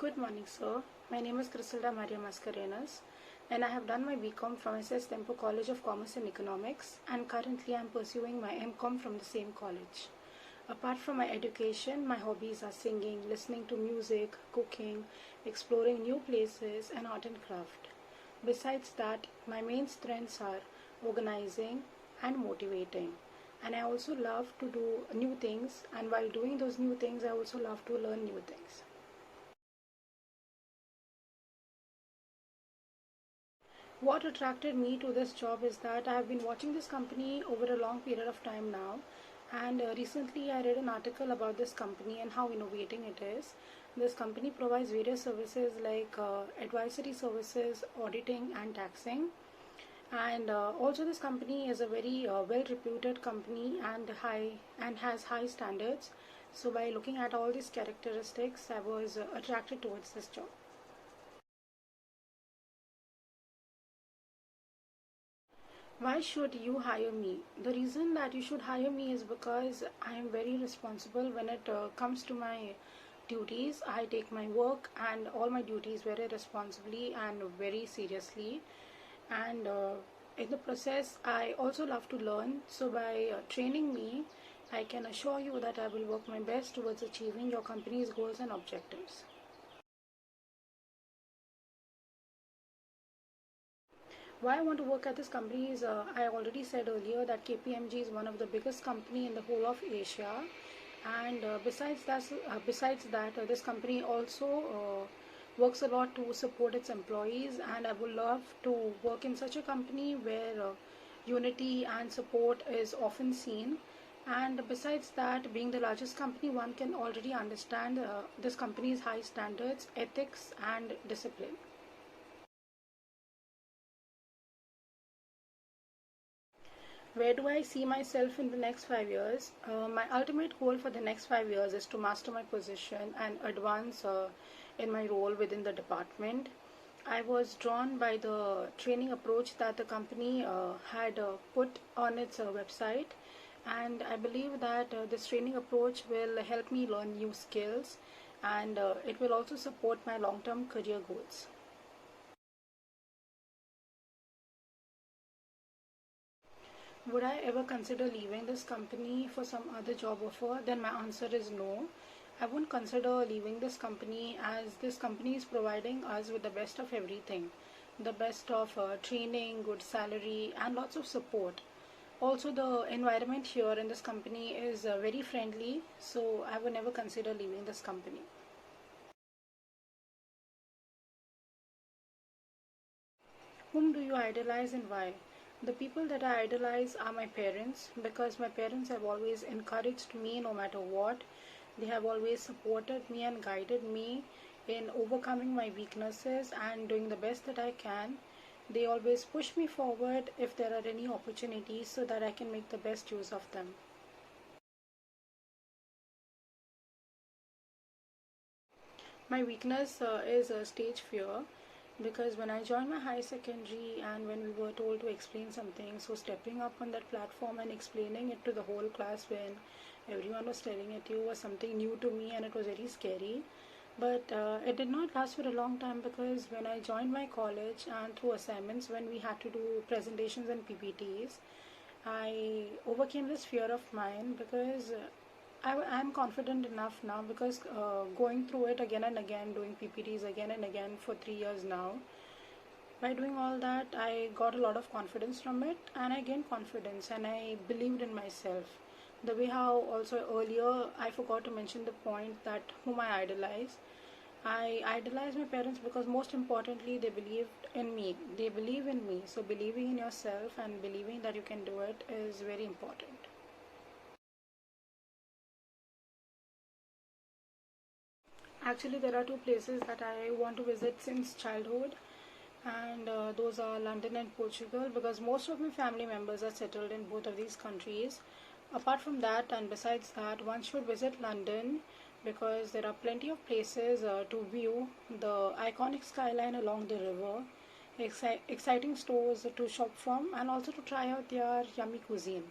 Good morning, sir. My name is Criselda Maria Mascarenas, and I have done my BCom from SS Tempo College of Commerce and Economics, and currently I am pursuing my MCom from the same college. Apart from my education, my hobbies are singing, listening to music, cooking, exploring new places, and art and craft. Besides that, my main strengths are organizing and motivating. And I also love to do new things, and while doing those new things, I also love to learn new things. What attracted me to this job is that I have been watching this company over a long period of time now, and recently I read an article about this company and how innovating it is. This company provides various services like advisory services, auditing, and taxing. And also, this company is a very well-reputed company and has high standards. So, by looking at all these characteristics, I was attracted towards this job. Why should you hire me? The reason that you should hire me is because I am very responsible when it comes to my duties. I take my work and all my duties very responsibly and very seriously. And in the process, I also love to learn. So, by training me, I can assure you that I will work my best towards achieving your company's goals and objectives. Why I want to work at this company is I already said earlier that KPMG is one of the biggest company in the whole of Asia, and besides that, this company also works a lot to support its employees, and I would love to work in such a company where unity and support is often seen. And besides that, being the largest company, one can already understand this company's high standards, ethics, and discipline. Where do I see myself in the next 5 years? My ultimate goal for the next 5 years is to master my position and advance in my role within the department. I was drawn by the training approach that the company had put on its website, and I believe that this training approach will help me learn new skills, and it will also support my long term career goals. Would I ever consider leaving this company for some other job offer? Then my answer is no. I won't consider leaving this company as this company is providing us with the best of everything, the best of training, good salary, and lots of support. Also, the environment here in this company is very friendly, so I would never consider leaving this company. Whom do you idolize and why? The people that I idolize are my parents because my parents have always encouraged me no matter what. They have always supported me and guided me in overcoming my weaknesses and doing the best that I can. They always push me forward if there are any opportunities so that I can make the best use of them. My weakness is stage fear because when I joined my high secondary and when we were told to explain something, so stepping up on that platform and explaining it to the whole class when everyone was staring at you was something new to me and it was very scary. But it did not last for a long time because when I joined my college and through assignments, when we had to do presentations and PPTs, I overcame this fear of mine because am confident enough now because going through it again and again, doing PPTs again and again for 3 years now. By doing all that, I got a lot of confidence from it and I gained confidence and I believed in myself. The way how also earlier I forgot to mention the point that whom I idolize. I idolize my parents because most importantly they believed in me. They believe in me. So believing in yourself and believing that you can do it is very important. Actually, there are two places that I want to visit since childhood, and those are London and Portugal because most of my family members are settled in both of these countries. Apart from that, and besides that, one should visit London because there are plenty of places to view the iconic skyline along the river, exciting stores to shop from, and also to try out their yummy cuisine.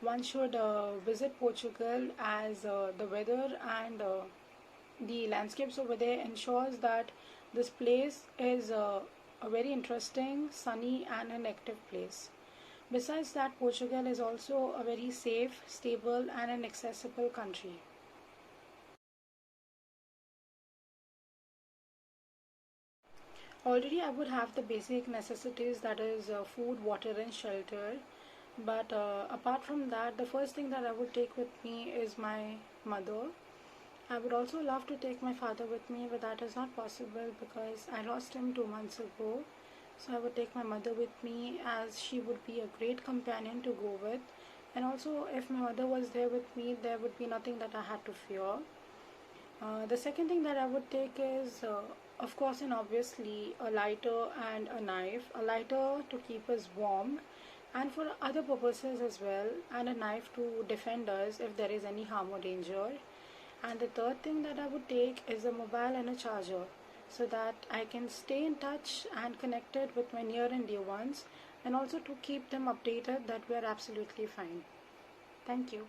One should visit Portugal as the weather and the landscapes over there ensures that this place is a very interesting, sunny and an active place. Besides that, Portugal is also a very safe, stable and an accessible country. Already I would have the basic necessities, that is food, water and shelter. But apart from that, the first thing that I would take with me is my mother. I would also love to take my father with me, but that is not possible because I lost him 2 months ago. So I would take my mother with me as she would be a great companion to go with. And also, if my mother was there with me, there would be nothing that I had to fear. The second thing that I would take is, of course, and obviously, a lighter and a knife. A lighter to keep us warm and for other purposes as well, and a knife to defend us if there is any harm or danger. And the third thing that I would take is a mobile and a charger so that I can stay in touch and connected with my near and dear ones, and also to keep them updated that we are absolutely fine. Thank you.